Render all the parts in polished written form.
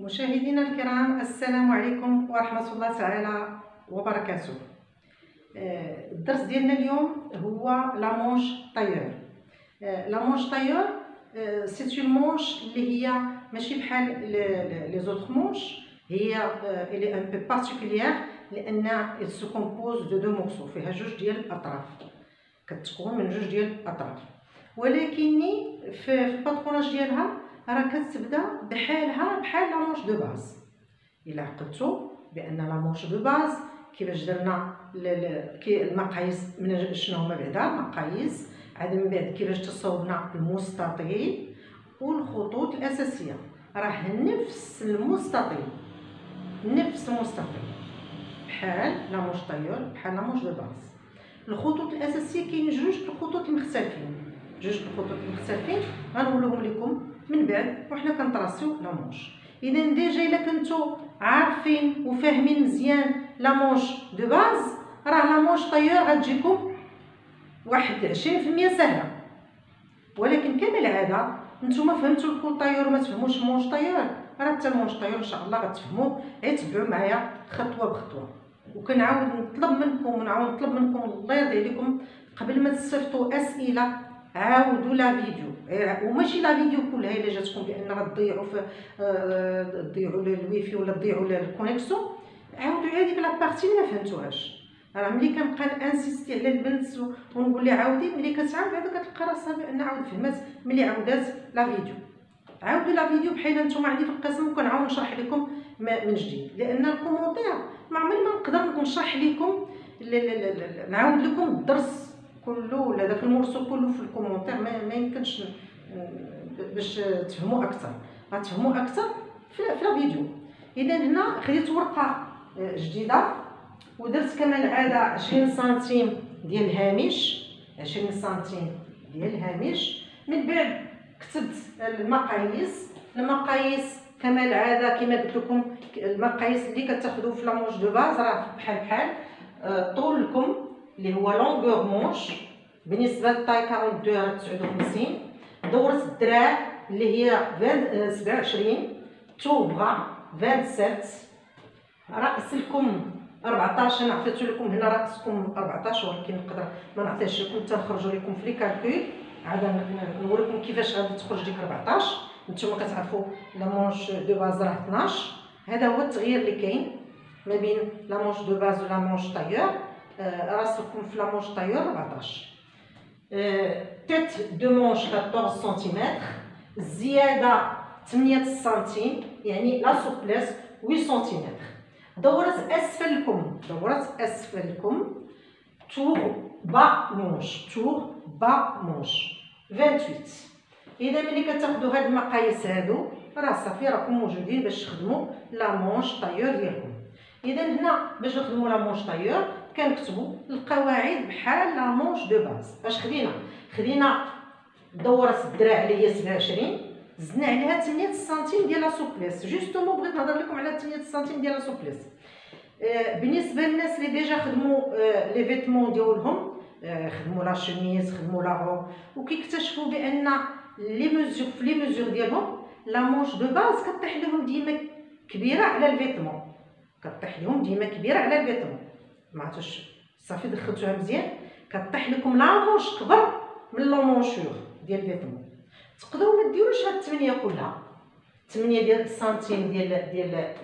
مشاهدينا الكرام، السلام عليكم ورحمة الله تعالى وبركاته. الدرس ديالنا اليوم هو لا مونش طايور. لا مونش طايور سي اون مونش اللي هي ماشي بحال لي زوطخ مونش، هي الي ان بو بارتيكوليير لان il se compose de deux morceaux، فيها جوج ديال الاطراف، كتكون من جوج ديال الاطراف، ولكن في الباتروناج ديالها راه كتبدا بحال لا مونش دو باز. الا عقلتوا بان لا مونش دو باز كيفاش درنا المقاييس، من شنو هما بعدا المقاييس، عاد من بعد كيفاش تصوبنا المستطيل والخطوط الاساسيه، راه نفس المستطيل بحال لا مونش طايور، بحال لا مونش دو باز. الخطوط الاساسيه كاين جوج الخطوط المختلفين غنقولهم لكم من بعد وحنا كنطراسيو لا مونش. اذا ديجا الا كنتو عارفين وفاهمين مزيان لا مونش دو باز، راه لا مونش طايور غتجيكم واحد 20% سهله. ولكن كما العاده نتوما فهمتوا الكول طايور وما تفهموش المونش طايور، راه حتى المونش طايور ان شاء الله غتفهموا. تبعوا معايا خطوه بخطوه، وكنعاود نطلب منكم الله يرضي عليكم قبل ما تصيفطوا اسئله عاودوا لا فيديو، وماشي لا فيديو كلها الا جاتكم، لان غتضيعوا تضيعوا الويفي ولا تضيعوا الكونيكسيون. عاودوا هذيك لا بارتي اللي ما فهمتوهاش. راه ملي كنبقى انسيستي على البنت ونقول لها عاودي، ملي كتعاود عاد كتلقى راسها بان عاود فهمات ملي عاودات لا فيديو. عاودوا لا فيديو بحال نتوما عندي في القسم، وكنعاود نشرح لكم من جديد، لان الكومونتير ما عمري ما نقدر نشرح لكم نعاود لكم الدرس كله ولا داك المورسو كله في الكومونتير، ما يمكنش باش تفهموا اكثر. غتفهموا اكثر في لا فيديو. اذا هنا خديت ورقه جديده ودرت كما العاده 20 سنتيم ديال الهامش، 20 سنتيم ديال الهامش. من بعد كتبت المقاييس كما العاده، كما قلت لكم المقاييس اللي كتاخذوا في لا مونش دو باز راه بحال طولكم اللي هو لونغور مونش بالنسبه للطاي 42 راه 59، دوره الدراع اللي هي 27، توبغا 27، راس الكم 14، انا عطيت لكم هنا راسكم 14، ولكن نقدر ما نعطيش لكم حتى نخرجوا لكم في لي كالكول، عاد نوريكم كيفاش غادي تخرج ديك 14. نتوما كتعرفوا لا مونش دو باز راه 12. هذا هو التغيير اللي كاين ما بين لا مونش دو باز ولا مونش طايور. راسكم في لا مونش طايور 14. تيت دو مونش 14 سنتيمتر، الزياده 8 سنتيم، يعني لا سوبليس 8 سنتيمتر. دورة أسفل الكم تور با مونش 28. إذا ملي كتاخدو هاد المقاييس هادو راه صافي راكم موجودين باش تخدموا لا مونش طايور ديالكم. إذا هنا باش نخدموا لا مونش طايور كنكتبوا القواعد بحال لا مونش دو باز. باش خدينا دورة الدراع اللي هي 27، زدنا عليها 8 سنتيم ديال لا سوبليس. جوستومون بغيت نهضر لكم على 8 سنتيم ديال لا سوبليس. بالنسبه للناس اللي ديجا خدموا لي فيتمون ديالهم، خدموا لا شوميز، خدموا لا روب، وكيكتشفوا بان لي ميزور ديالهم لا مونش دو باز كطيح لهم ديما كبيره على الفيتمون، ما عرفتش صافي دخلتوها مزيان، كطيح لكم لا مونش كبر من لا مونشور ديال الفيتمون. تقدروا ما ديروش هاد 8 كلها، 8 ديال السنتيم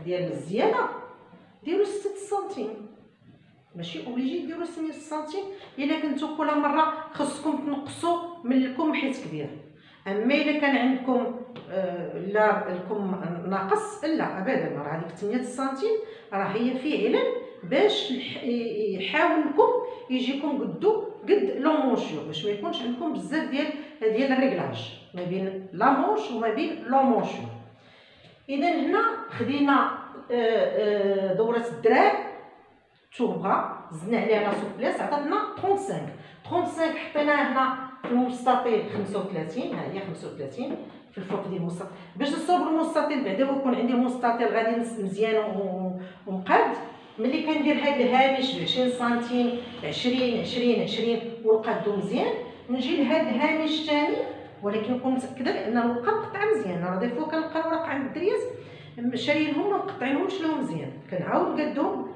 ديال الزياده، ديروا 6 سنتيم، ماشي اوبليجي ديروا 6 سنتيم. الا كنتو كل مره خصكم تنقصوا من الكم حيت كبير. اما الا كان عندكم لا الكم ناقص، لا ابدا، راه هذيك 8 سنتيم راه هي فعلا باش يحاول لكم يجيكم قد لو مونشور، باش ما يكونش عندكم بزاف ديال الريغلاج ما بين لا مونش وما بين لو مونشور. اذا هنا خدينا دوره الدراع توبغا، زدنا عليها لا سوبليس، عطاتنا 35 حطيناها هنا في المستطيل 35. ها هي 35 في الفوق ديال المستطيل. باش نصوب المستطيل بعدا ويكون عندي مستطيل غادي مزيان ومقاد، ملي كندير هاد الهامش ب 20 سنتيم 20 ونقادو مزيان، نجي لهاد الهامش الثاني، ولكن نكون متاكده بان الورقه مقطعه مزيان. راه دي فوا كنلقى الورقه عند الدريات شاريينهم ما مقطعينهمش لهم مزيان، كنعاود نقادهم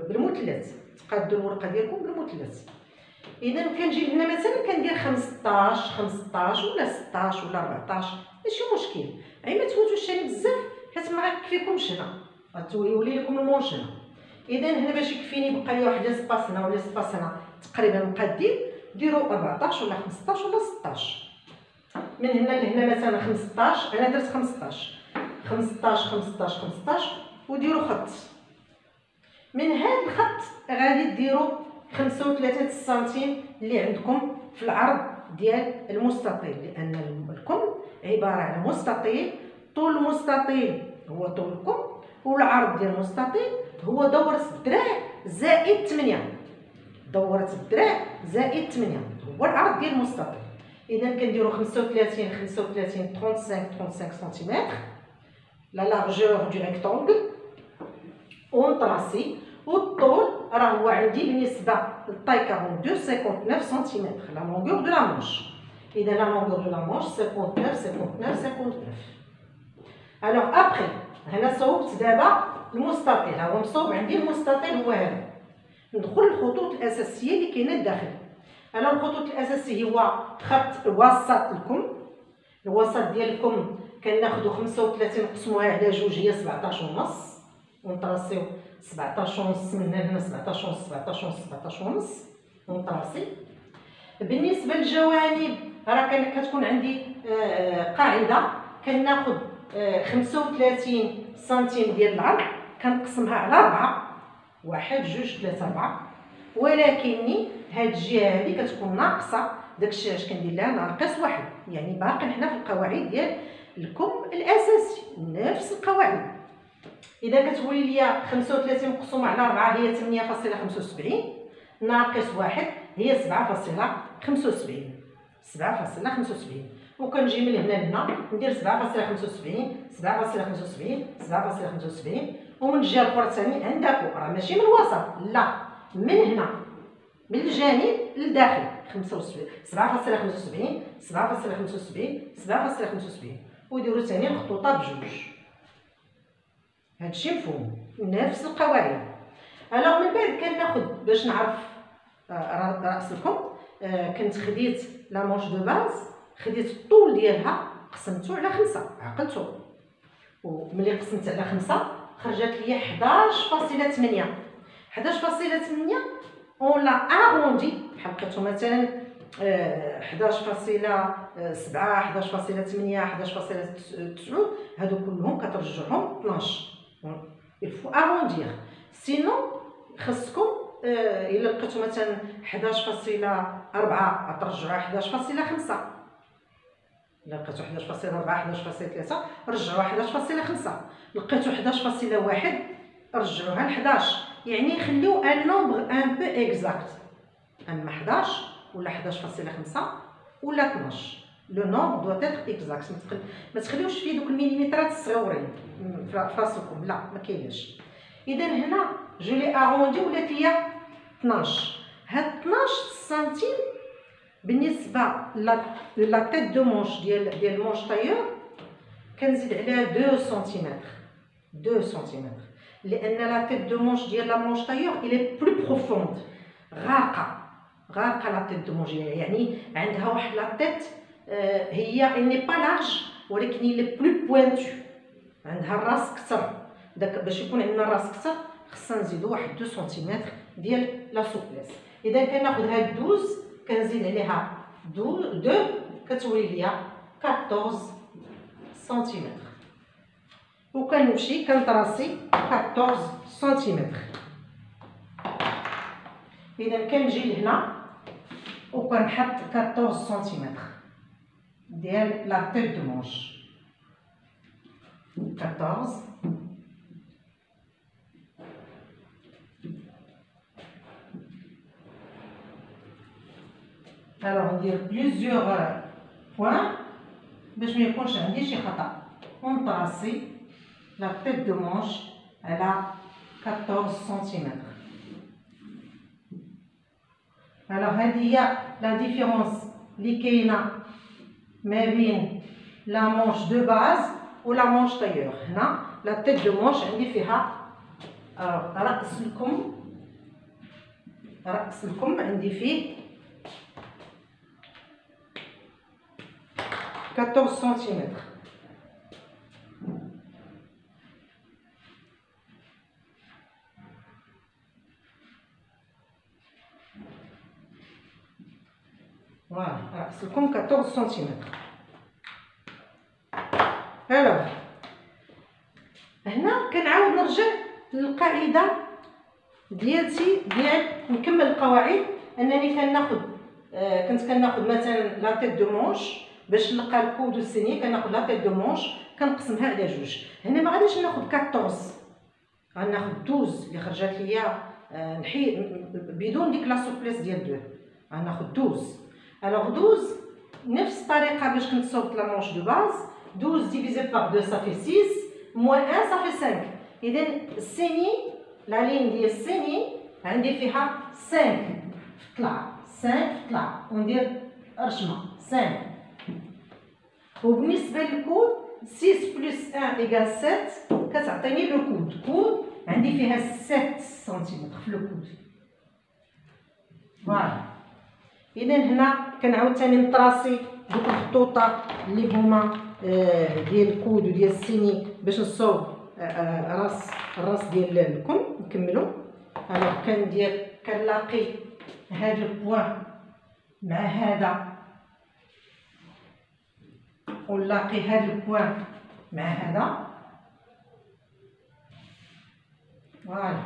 بالمثلث، تقادوا الورقه ديالكم بالمثلث. اذا كنجي هنا مثلا كندير 15 ولا 16 ولا 14 ماشي مشكل، اي ما تفوتوش الشاري بزاف حيت ما غيكفيكمش هنا، غتولي لكم المونش هنا. اذا هنا باش يكفيني بقى لي واحد سباس هنا ولا سباس هنا تقريبا مقادين، ديروا 14 ولا 15 ولا 16. من هنا لهنا مثلا 15، انا درت 15 وديروا خط. من هذا الخط غادي ديروا 35 سنتيم اللي عندكم في العرض ديال المستطيل، لان الكم عباره عن مستطيل، طول المستطيل هو طول الكم، والعرض ديال المستطيل هو دورة الذراع زائد 8. دورة الذراع زائد 8 هو العرض ديال المستطيل. اذا كنديروا 35 35 سنتيمتر لا لارجور دو ريكتانغل ونطراسي، والطول راه هو عندي بالنسبه للطاي 42 59 سنتيمتر لا لونغور دو لا مونش. اذا لا لونغور دو لا مونش 59. الوغ ابخي هنا صوبت دابا المستطيل، ها هو مصوب عندي المستطيل هو هذا. ندخل الخطوط الاساسيه اللي كاينه الداخل. انا الخطوط الاساسيه هو خط الوسط الكم، الوسط ديالكم كناخذوا 35 نقسموها على جوج هي 17.5 ونطراسيو 17.5 من هنا 17.5 ونطراسي. بالنسبه للجوانب راه كتكون عندي قاعده كناخذ 35 سنتيم ديال العرض كنقسمها على 4، 1 2 3 4، ولكني هاد الجهه هادي كتكون ناقصه، داكشي علاش كندير لها ناقص 1. يعني باقي حنا في القواعد ديال الكم الاساسي نفس القواعد. اذا كتولي ليا 35 مقسومه على 4 هي 8.75 ناقص 1 هي 7.75 وكنجي من هنا لهنا ندير 7.75 ومن الجهه الاخرى ثاني عندكم راه ماشي من الوسط، لا من هنا من الجانب للداخل 7.75 وديروا ثاني الخطوطه بجوج. هادشي مفهوم نفس القواعد. الوغ من بعد كناخذ باش نعرف راس الكم، كنت خديت لا مونش دو باز، خديت الطول ديالها قسمتو على 5 عقلتو، وملي قسمت على 5 خرجت ليا 11.8 اون لا اروندي بحال لقيتو مثلا 11.7 11.8 11.9 هادو كلهم كترجعهم 12. الفو اروندير سينو خصكم الا لقيتو مثلا 11.4 ترجعوها 11.5، الا لقيتو 11.4 11.3 رجعوها 11.5، لقيتو 11.1 رجعوها ل 11. يعني خليو ان نومبر ان بو اكزاكت، اما 11 ولا 11.5 ولا 12 لو نومبر دو تيتر اكزاكت. ما تخليوش فيه دوك المليمترات الصغيورين في راسكم، لا ما كايناش. اذا هنا جو لي اروندي ولات ليا 12. هاد 12 سنتيم بالنسبه لا تيت دو مونش ديال المونش طايور كنزيد عليها 2 سنتيمتر لان لا تيت دو مونش ديال لا مونش طايور الي بلو بروفوند، غارقه لا تيت دو مونش، يعني عندها واحد لا تيت هي ني با لارج ولكن هي بلو بوينتو، عندها الراس كثر. داك باش يكون عندنا الراس كثر خصنا نزيدو واحد 2 سنتيمتر ديال لا سوبليس. اذا كناخذ هاد 12 كنزيد عليها 2 كتولي ليا 14 سنتيمتر، وكنمشي كنطراسي 14 سنتيمتر. اذا كنجي لهنا وكنحط 14 سنتيمتر ديال لا تيت دو مونش 14. alors ندير بليزيور بوين باش ما يكونش عندي شي خطا، ونطراسي لا تيت دو مونش على 14 سنتيمتر. alors هذه هي لا ديفيرونس اللي كاينه ما بين لا مونش دو باز ولا مونش طيور. هنا لا تيت دو مونش عندي فيها رأس الكم، رأس الكم عندي فيه 14 سنتيمتر. فوالا رأس الكم 14 سنتيمتر. الوغ هنا كنعاود نرجع للقاعده ديالتي ديال نكمل القواعد. انني كنت كناخذ مثلا لا تيت دو مونش باش نلقى الكود والسيني، كناخذ لا تيت دو مونش كنقسمها على جوج. هنا ما غاديش ناخذ 14، غناخذ 12 اللي خرجت ليا نحي بدون ديك لا سوبليس ديال 2، غناخذ 12. الوغ 12 نفس الطريقه باش كنت صوبت لا مونش دو باز. 12 divisé par 2 ça fait 6 moins 1 ça fait 5. اذا السيني لا لين ديال السيني عندي فيها 5 في طلع 5 في طلع وندير رشمه 5. وبالنسبه للكود 6 بلس 1 ايكال 7 كتعطيني لو كود عندي فيها 7 سنتيمتر في لو كود. فوالا اذا هنا كنعاود ثاني نطراسي دوك الخطوطه اللي هما ديال الكود وديال السيني باش نصوب الراس ديال الكم. نكملو. الوغ كنلاقي هاد البوان مع هذا ونلاقي هاد البوان مع هذا. فوالا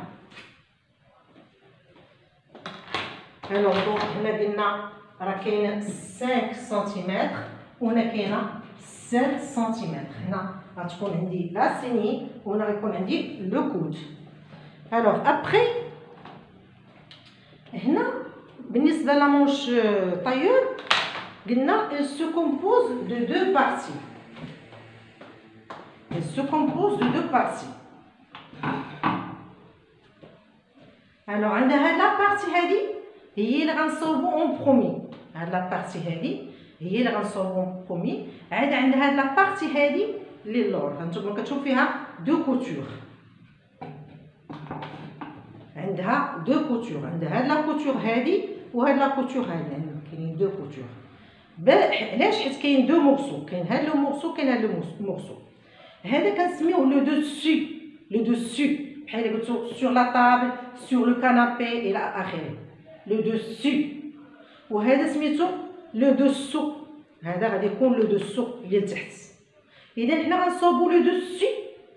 الوغ دونك هنا قلنا راه كاين 5 سنتيمتر وهنا كاينه 7 سنتيمتر. هنا غتكون عندي لا سيني وهنا غيكون عندي لو كود. الوغ ابخي هنا بالنسبه لا مونش طيور قلنا il se compose de deux parties. Il se compose de deux parties. alors عندنا هاد لا بارتي هادي هي اللي غنصوبو اون برومي. هاد لا بارتي هادي هي اللي غنصوبو اون برومي. عاد عندها هاد لا بارتي هادي اللي اللور هانتوما كتشوفوا فيها دو كوتور. عندها دو كوتور، عندها هاد لا كوتور هادي وهاد لا كوتور هادي، كاينين دو كوتور. علاش؟ حيت كاين دو مورسو، كاين هاد لو مورسو كاين هاد لو مورسو. هذا كنسميوه لو دوسو. لو دوسو بحال قلتو سور لا طابل سور لو كانابي الى اخره. لو دوسو. وهذا سميتو لو دوسو، هذا غادي يكون لو دوسو اللي لتحت. اذا حنا غنصوبو لو دوسو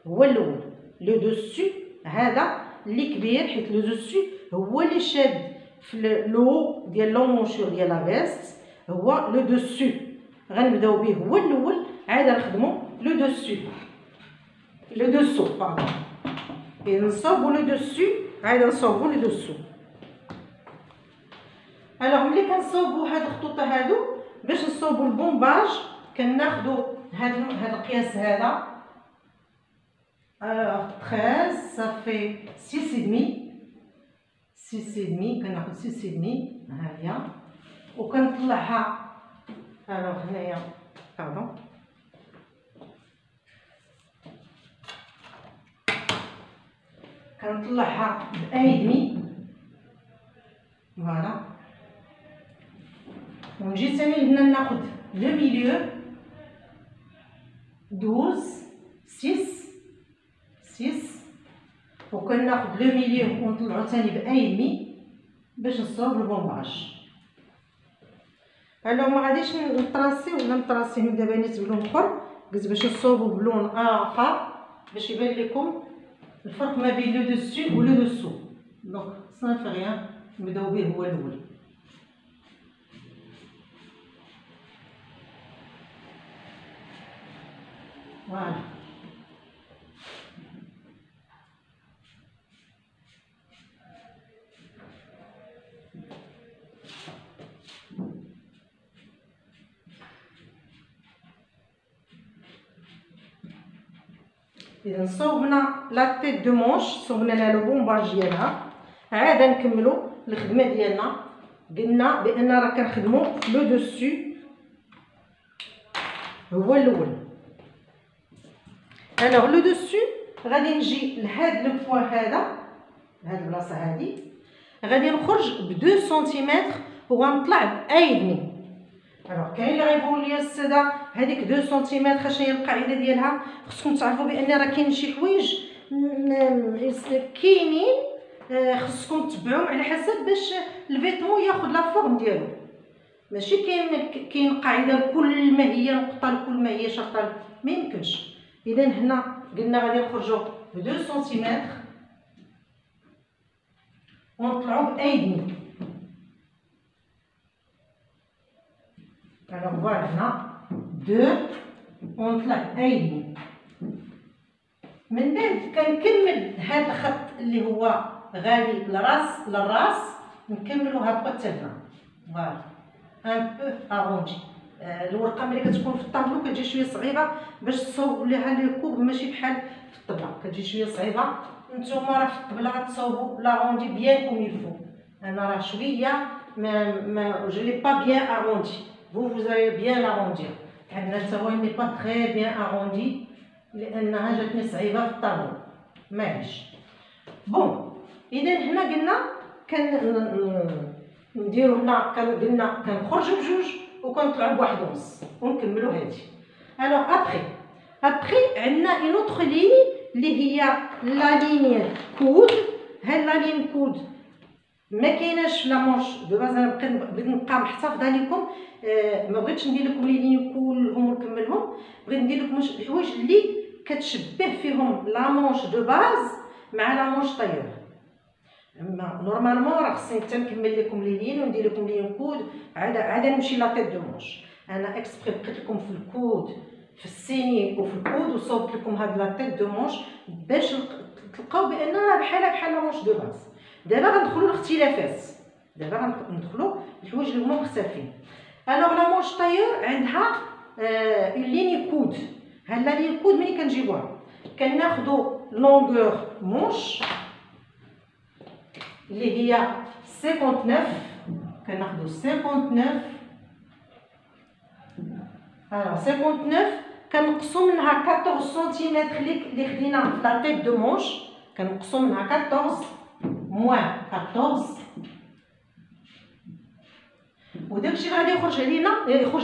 هو الاول. لو دوسو هذا اللي كبير حيت لو دوسو هو اللي شاد في لو ديال لونمونشور ديال لا فيست، هو لو دوسو. غنبداو به هو الاول عاد نخدمو لو دوسو. لو دوسو باردون. اذا نصوبو لو دوسو عاد نصوبو لو دوسو. الوغ ملي كنصوبو هاد الخطوطه هادو باش نصوبو البومباج كناخدو هاد القياس هذا. الوغ 13 صافي 6 دمي 6 دمي كناخد 6 دمي ها هي وكنطلعها. الوغ هنايا باردون كنطلعها بأي دمي. فوالا ونجي ثاني لهنا ناخد لو ميليو 12 6 وكناخد لو ميليو ونطلعو ثاني بأي دمي باش نصوب البومباج. الوغ ما غاديش نطراسي ولا نطراسي من دابا نيت بلون اخر، قلت باش نصوبو بلون اخر باش يبان لكم الفرق ما بين لو دوسو و لو دوسو. دونك صافي غيان نبداو به هو الاول. فوالا اذا صوبنا لا تيت دو مونش، صوبنا لها لو بومباج ديالها. عاد نكملو الخدمه ديالنا. قلنا بان راه كنخدمو لو دوسو هو الاول. الوغ لو دوسو غادي نجي لهاد لو بوان هذا، هاد البلاصه هادي غادي نخرج ب 2 سنتيمتر وغنطلع ب 1.5. الوغ كاين اللي غيقول لي الساده هذيك 2 سنتيمتر شنو هي القاعده ديالها؟ خصكم تعرفوا بان راه كاين شي حوايج كاينين خصكم تتبعوهم على حسب باش الفيتمون ياخذ لا فورم ديالو. ماشي كاين قاعده لكل ما هي نقطه لكل ما هي شرطه، ما يمكنش. اذا هنا قلنا غادي نخرجوا ب 2 سنتيمتر ونطلعوا ب 1.5. الوغ فوالا هنا 2 ونطلع ب 1.5. من بعد كنكمل هذا الخط اللي هو غادي للراس نكملو هكا حتى هنا. فوالا ان بو اروندي. الورقه ملي كتكون في الطابلو كتجي شويه صعيبه باش تصاوبوا ليها لي كوب، ماشي بحال في الطبله كتجي شويه صعيبه. نتوما راه في الطبله غتصاوبوا لاروندي بيان كوم يلفو. انا راه شويه ما جو لي با بيان اروندي. vous allez bien l'arrondir. عندنا حتى هو ني با تري بيان اروندي لانها جاتني صعيبه في الطابلو، معليش. بون اذا هنا قلنا نديرو هنا قلنا كنخرجوا بجوج وكنطلعوا بواحد ونص ونكملوا هادي. الوغ ابخي عندنا اون اوتر لين اللي هي لا لين كود. هاد لا لين كود ما كايناش في لا مونش دو باز. انا بغيت نبقى محتفظه لكم، ما بغيتش ندير لكم لي لين كلهم ونكملهم. بغيت ندير لكم الحوايج اللي كتشبه فيهم لا مونش دو باز مع لا مونش طيور. اما نورمالمون راه خصني حتى نكمل لكم لي لين وندير لكم لين كود عاد نمشي لا تيت دو مونش. انا اكسبري بقيت لكم في الكود في السيني وفي الكود وصوبت لكم هاد لا تيت دو مونش باش تلقاو بان راه بحال لا مونش دو باز. دابا غندخلوا الاختلافات، دابا غندخلوا الحوايج اللي هما مختلفين. الوغ لا مونش طيور عندها اون ليني كود. هاد لا ليني كود ملي كنجيبوها كناخذوا لونغور مونش اللي هي 59. كناخذوا 59. الوغ 59 كنقصوا منها 14 سنتيمتر اللي خدينا في لا تيت دو مونش. كنقصوا منها 14 موان 14 وداكشي غادي يخرج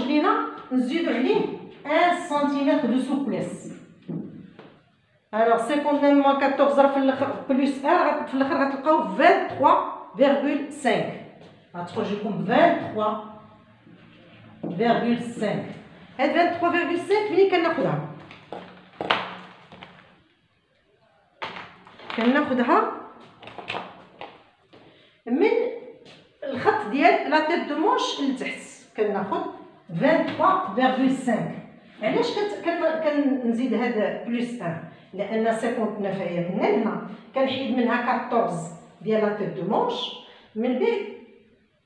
لينا نزيدو عليه 1 سنتيمتر دو سوبليس. الوغ 59 موان 14 في الاخر بلس 1 في الاخر غتلقاو 23.5. غتخرج لكم 23.5. هاد 23.5 ملي كناخدها من الخط ديال لا تيت دو مونش لتحت كناخد 23.5. علاش كنزيد هذا بلس 1؟ لان 59 هي من هنا كنحيد منها 14 ديال لا تيت دو مونش. من بعد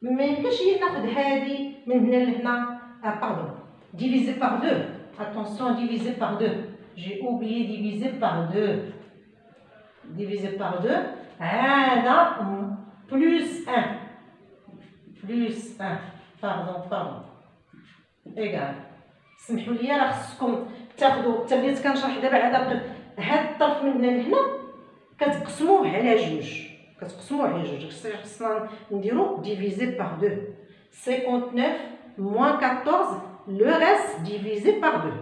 ما يمكنش ناخد هذه من هنا لهنا. باردون divisé par 2. Attention, divisé par 2. J'ai oublié divisé par 2. Divisé par 2. هذا plus 1. Plus 1. Pardon. Égal. سمحوا لي راه خصكم تاخذوا حتى بديت كنشرح دابا عاد هاد الطرف من هنا لهنا كتقسموه على جوج. خصنا نديرو divisé par 2. 59 moins 14 le reste divisé par 2.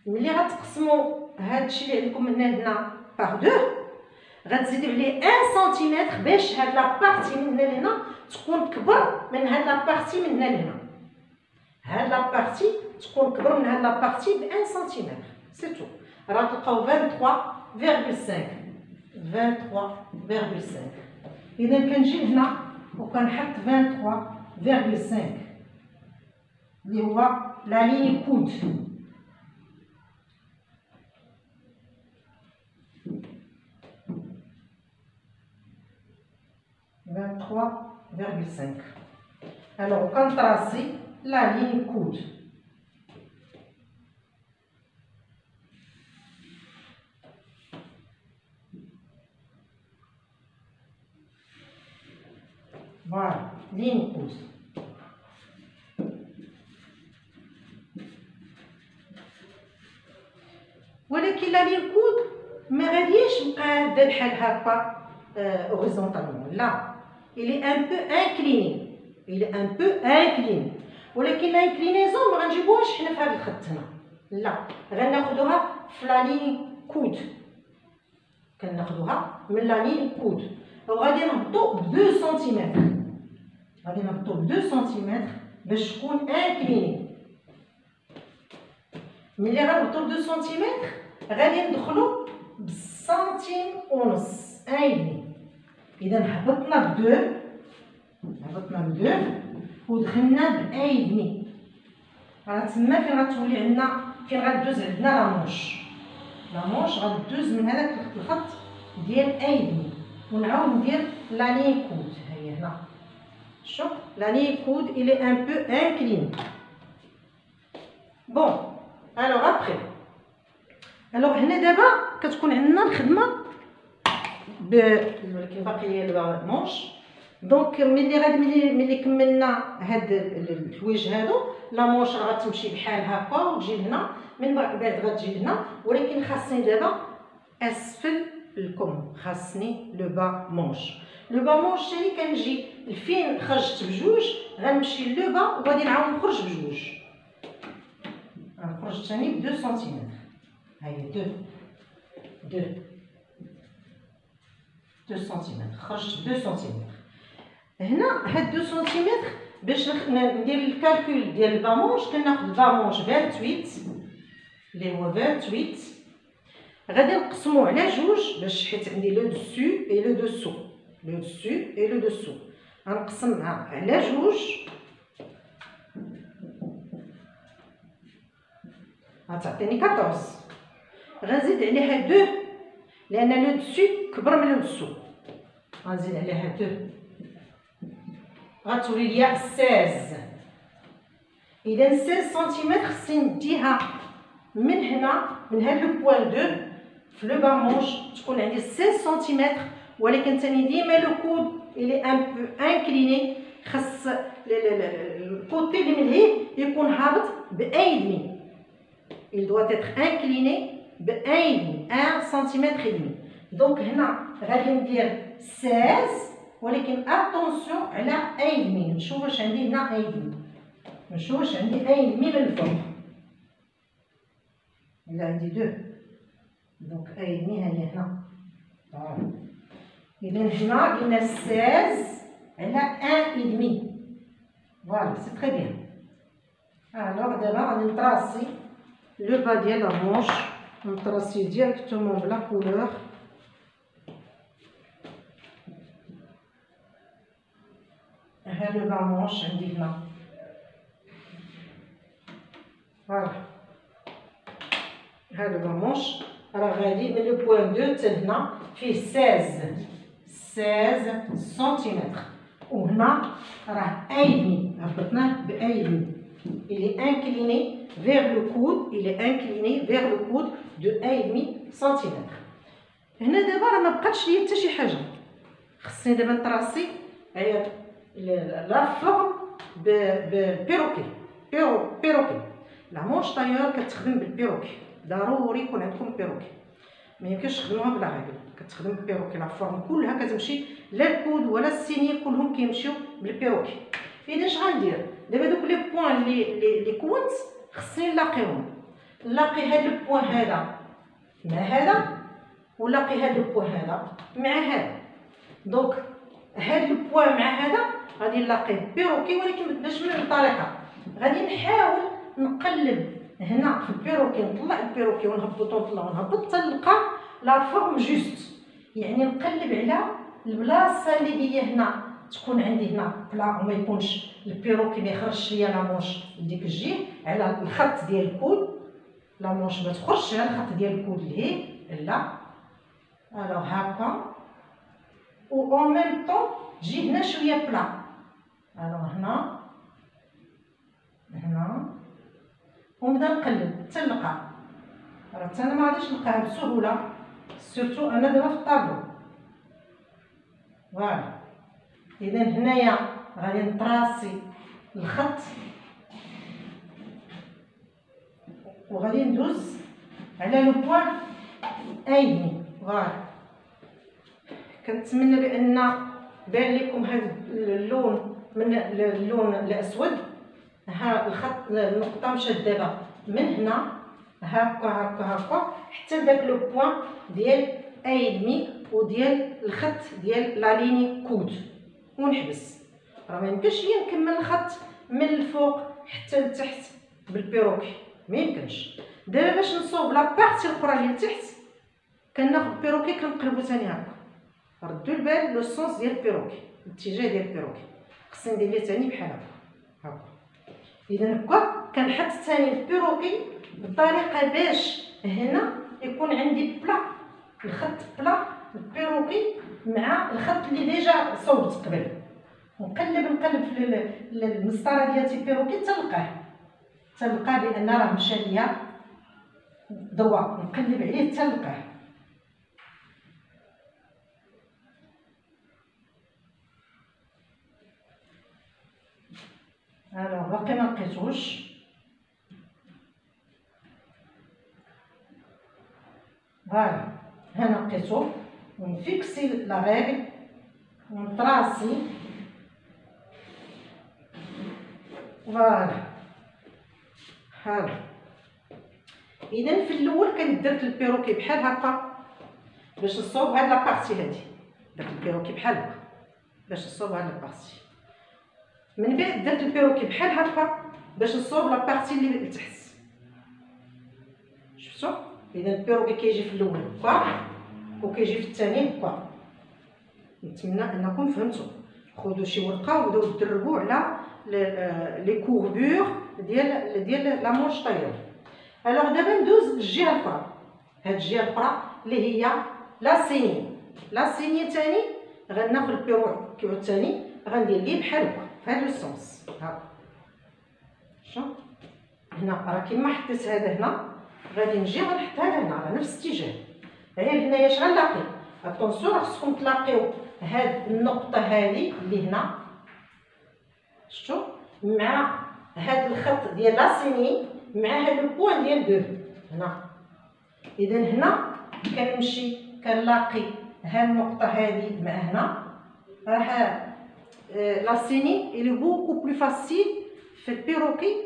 ملي غتقسموا هادشي اللي عندكم من هنا par 2 غتزيدوا عليه 1 سنتيمتر باش هاد لا بارتي من هنا لهنا تكون كبر من هاد لا بارتي من هنا لهنا. هاد لا بارتي تكون كبر من هاد لا بارتي ب 1 سنتيمتر سي تو. راه تلقاو 23.5. 23.5. اذا كنجي هنا وكنحط 23.5 اللي هو لا ليني كود. Alors كنطراسي لا ليني كود. فوالا ليني كود. ولكن ولكن لا لين كود ما غاديش نبقى دا بحال هكا اوريزونتالمون، لا il est un peu incliné، il est un peu incliné، ولكن لانكلينيزون ما غنجيبوهاش حنا في هذا الخط هنا، لا غناخدوها في لا لين كود، كناخدوها من لا لين كود، وغادي نهبطو ب 2 سنتيمتر، غادي نهبطو ب 2 سنتيمتر باش تكون انكليني. ملي غنهبطو ب 2 سنتيمتر غادي ندخلو بسنتيم ونص، ايدي. اذا هبطنا ب 2 ودخلنا ب ايدمي، راه تما فين غتولي عندنا، فين غدوز عندنا لا مونش غدوز من هذاك الخط ديال ايدمي، ونعاود ندير لا لين كود. ها هي هنا، شوف لا لين كود il est un peu incliné. بون الوغ ابخي، الوغ هنا دابا كتكون عندنا الخدمه ولكن باقي هي المونش. دونك ملي كملنا هاد الحوايج هادو، لا مونش راه غتمشي بحال هكا وتجي لهنا، من بعد غتجي لهنا، ولكن خاصني دابا اسفل الكم، خاصني لو با مونش. لو با مونش ثاني كنجي فين خرجت بجوج غنمشي لو با وغادي نعاود نخرج بجوج، غنخرج ثاني ب 2 سنتيمتر. ها هي 2 سنتيمتر، خرجت 2 سنتيمتر. هنا هاد 2 سنتيمتر باش ندير الكالكول ديال البامونش، كناخد البامونش 28 اللي هو 28، غادي نقسمو على جوج باش حيت عندي لو دوسو اي لو دوسو، لو دوسو اي لو دوسو، غنقسمها على جوج، غتعطيني 14. غنزيد عليها 2 لان لو دوسو كبر من لو دوسو، غنزيد عليها 2 غتولي ليا 16. اذا 16 سنتيمتر خصني نديها من هنا، من هاد لو بوين 2 في لو با مونش تكون عندي 16 سنتيمتر، ولكن ثاني ديما لو كود الي ان بو انكليني، خص الكوتي اللي من هيه يكون هابط بايدمي، il doit être incliné بايدمي 1 سنتيمتر ايدمي. دونك هنا غادي ندير 16 ولكن اتونسيون على ايدمي، نشوف واش عندي هنا ايدمي، نشوف واش عندي ايدمي من الفوق، الا عندي 2 دونك ايدمي ها هي هنا. اذا هنا قلنا 16 على 1 ايدمي، فوالا سي تري بيان. الوغ دابا غادي نطراسي لو با ديال لا مونش، نطراسي ديريكتومون بلا كولور. ها لو با مونش عندي هنا، فوالا ها لو با مونش راه غادي من لو بوين 2 حتى هنا فيه 16 سنتيمتر، وهنا راه ايدمي، هبطناه بايدمي. il est incliné vers le coude، il est incliné vers le coude de 1,5 سنتيمتر. هنا دابا راه ما بقاتش ليا حتى شي حاجه، خصني دابا نطراسي لا فورم بيروكي. بيروكي لا مونش طايور كتخدم بالبيروكي، ضروري يكون عندكم بيروكي، ما يمكنش تخدموها بلا غير كتخدم بالبيروكي. لا فورم كلها كتمشي، لا الكود ولا السيني كلهم كيمشيو بالبيروكي. اذا اش غندير دابا؟ دوك لي بوين اللي كونت خصني نلاقيهم، نلاقي هاد البوين هذا مع هذا، ونلاقي هاد البوين هذا مع هذا. دونك هاد البوين مع هذا غادي نلاقيه بيروكي، ولكن باش من الطريقه غادي نحاول نقلب هنا في البيروكي، نطلع البيروكي ونهبط ونطلع ونهبط حتى نلقى لا فورم جوست، يعني نقلب على البلاصه اللي هي هنا تكون عندي هنا بلا، وما يكونش البيروكي ما يخرجش ليا لا مونش لديك الجهه على الخط ديال الكود، لا مونش ما تخرجش على الخط ديال الكود اللي لا. الوغ هكا و اون ميم طون تجي هنا شويه بلا. الوغ هنا ونبدا نقلب حتى نلقى، راه حتى انا ما غاديش نلقاها بسهوله، سورتو انا دابا في الطابلو. فوالا اذا هنايا غادي نطراسي الخط وغادي ندوز على لو بوين 1,5. فوالا كنتمنى بان بان لكم هذا اللون من اللون الاسود. ها الخط النقطه مشات دابا من هنا هكا هكا هكا حتى لداك لو بوين ديال 1,5 وديال الخط ديال لا ليني كود ونحبس. راه ما يمكنش ليا نكمل الخط من الفوق حتى لتحت بالبيروكي، ما يمكنش. دابا باش نصوب لا بارتي الاخرى اللي لتحت كناخذ البيروكي كنقلبو ثاني هكا. ردوا البال لو سونس ديال البيروكي، الاتجاه ديال البيروكي خصني ندير ليه ثاني بحال هكا. اذا هكا كنحط ثاني البيروكي بطريقه باش هنا يكون عندي بلا، الخط بلا البيروكي مع الخط اللي ديجا صوبت قبل. نقلب في المسطره ديال البيروكي تلقاه لان راه مشى ليا ضوء، نقلب عليه تلقاه. باقي ما لقيتوش. فوالا هنا لقيتو. ونفيكسي لا ريغل ونطراسي. فوالا هذا. اذا في الاول كنت درت البيروكي بحال هكا باش نصوب هاد لابارتي هادي، درت البيروكي بحال هكا باش نصوب هاد لابارتي. من بعد درت البيروكي بحال هكا باش نصوب لابارتي اللي لتحت. شفتو؟ اذا البيروكي كيجي في الاول هكا وكيجي في الثاني هكا. نتمنى انكم فهمتوا. خذوا شي ورقه وبداو تدربوا على لي كوربور ديال لا مونش طايور. الوغ دابا ندوز للجهه الاخرى. هاد الجهه الاخرى اللي هي لا سيني. لا سيني ثاني غناخذ البيروكي الثاني غندير ليه بحال هكا في هذا السونس هكا. شوف هنا راه كيما حطيت هذا هنا غادي نجي غنحط هذا هنا على نفس الاتجاه. غير هنايا اش غنلاقي؟ اتونسيون خصكم تلاقيو هاد النقطه هذه اللي هنا، شفتوا، مع هاد الخط ديال لا سيني مع هاد البوان ديال دو هنا. اذا هنا كنمشي كنلاقي هاد النقطه هذه مع هنا. راه لا سيني اللي بوكو بلو فاسيل في البيروكي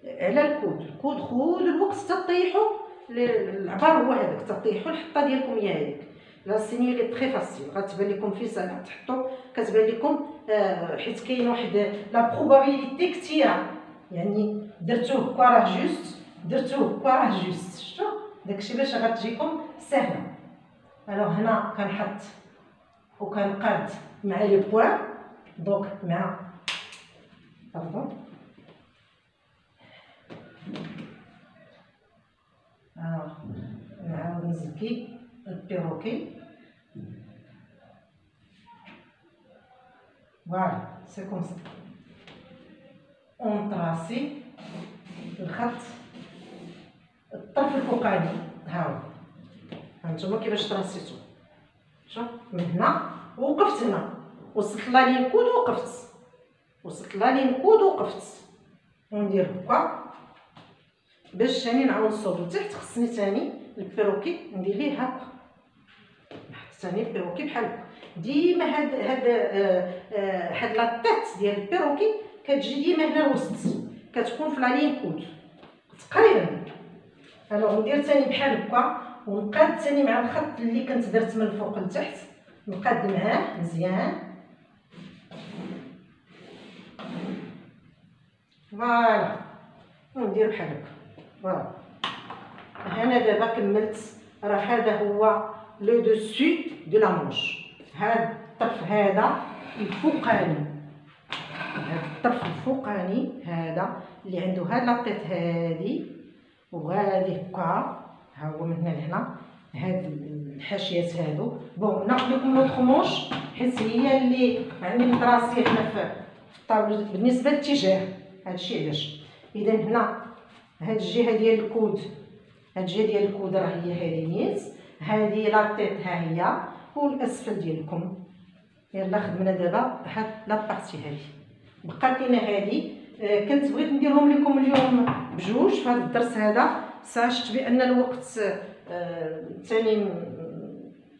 على الكود خذوا الوقت تطيحوا العبار هو هذاك، تطيحوا الحطه ديالكم هي هذيك. لا سيني اللي تري فاسيل غتبان لكم في سنه تحطوا كتبان لكم حيت كاين واحد لا بروبابيليتي كثيره، يعني درتوه هكا راه جوست، درتوه هكا راه جوست. شفتوا داكشي باش غتجيكم سهله. الوغ هنا كنحط وكنقاد مع لي بوان دونك مع باردون نعاود نزكي البيروكي. فوالا سي كوم سا. اونطراسي الخط الطرف الفوقاني هاهو. هانتوما كيفاش تراسيتو. شوف من هنا وقفت هنا، وصلت لا لين كود وقفت، وصلت لا لين كود وقفت، وندير هكا باش ثاني نعاود نصوب لتحت. خصني ثاني البيروكي ندير ليه هكا، نحط ثاني البيروكي بحال هكا. ديما هاد لا تيت ديال البيروكي كتجي ديما هنا الوسط، كتكون في لا لين كود تقريبا. الوغ ندير ثاني بحال هكا ونقاد ثاني مع الخط اللي كنت درت من الفوق لتحت، نقاد معاه مزيان. فوالا وندير بحال هكا. فوالا هنا دابا كملت. راه هذا هو لو دوسو دو لا مونش. هاد الطرف هذا الفوقاني، هاد الطرف الفوقاني هذا اللي عنده هاد لاطيط هادي وغادي هكا ها هو من هنا لهنا. هاد الحاشيات هادو بون ناخذ لكم لوطخ مونش حيت هي اللي يعني مدراسيه هنا في الطاوله بالنسبه للاتجاه. هادشي علاش. اذا هنا هاد الجهه ديال الكود، هاد الجهه ديال الكود راه هي هذه نيت، هذه لاطيط ها هي، والاسفل ديالكم. يلا خدمنا دابا هاد لابارتي هذه. بقات لينا هذه. كنت بغيت نديرهم لكم اليوم بجوج في هذا الدرس هذا، شفت بان الوقت الثاني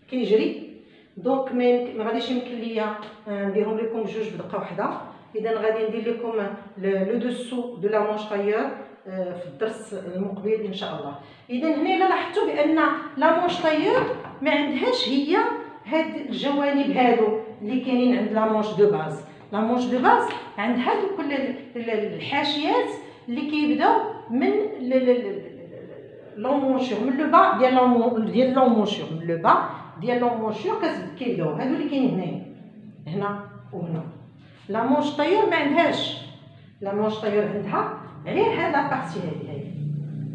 كيجري، دونك ما غاديش يمكن ليا نديرهم لكم جوج بدقه واحده. اذا غادي ندير لكم لو دوسو دو لا مونش طايور في الدرس المقبل ان شاء الله. اذا هنا الا لاحظتوا بان لا مونش طايور ما عندهاش هي هاد الجوانب هادو اللي كاينين عند لا مونش دو باز. لا مونش دو باز عندها كل الحاشيات اللي كيبداو من لونمونشور، من لو با ديال لونمونشور، من لو با ديال لونمونشور كيبداو هادو اللي كاينين هنايا، هنا وهنا. لا مونش طايور ما عندهاش، لا مونش طايور عندها غير هاد لابارتي هادي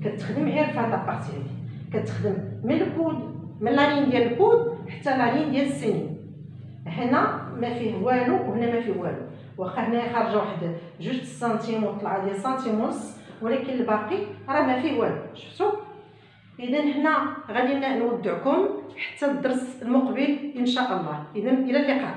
كتخدم غير في هاد لابارتي هادي، كتخدم من الكود، من لا لين ديال الكود حتى لا لين ديال السنين. هنا ما فيه والو وهنا ما فيه والو، واخا هنايا خارجه واحد 2 سنتيم وطلعه ديال سنتيم ونص، ولكن الباقي راه ما فيه والو. شفتوا؟ اذا هنا غادي نودعكم حتى الدرس المقبل ان شاء الله. اذا الى اللقاء.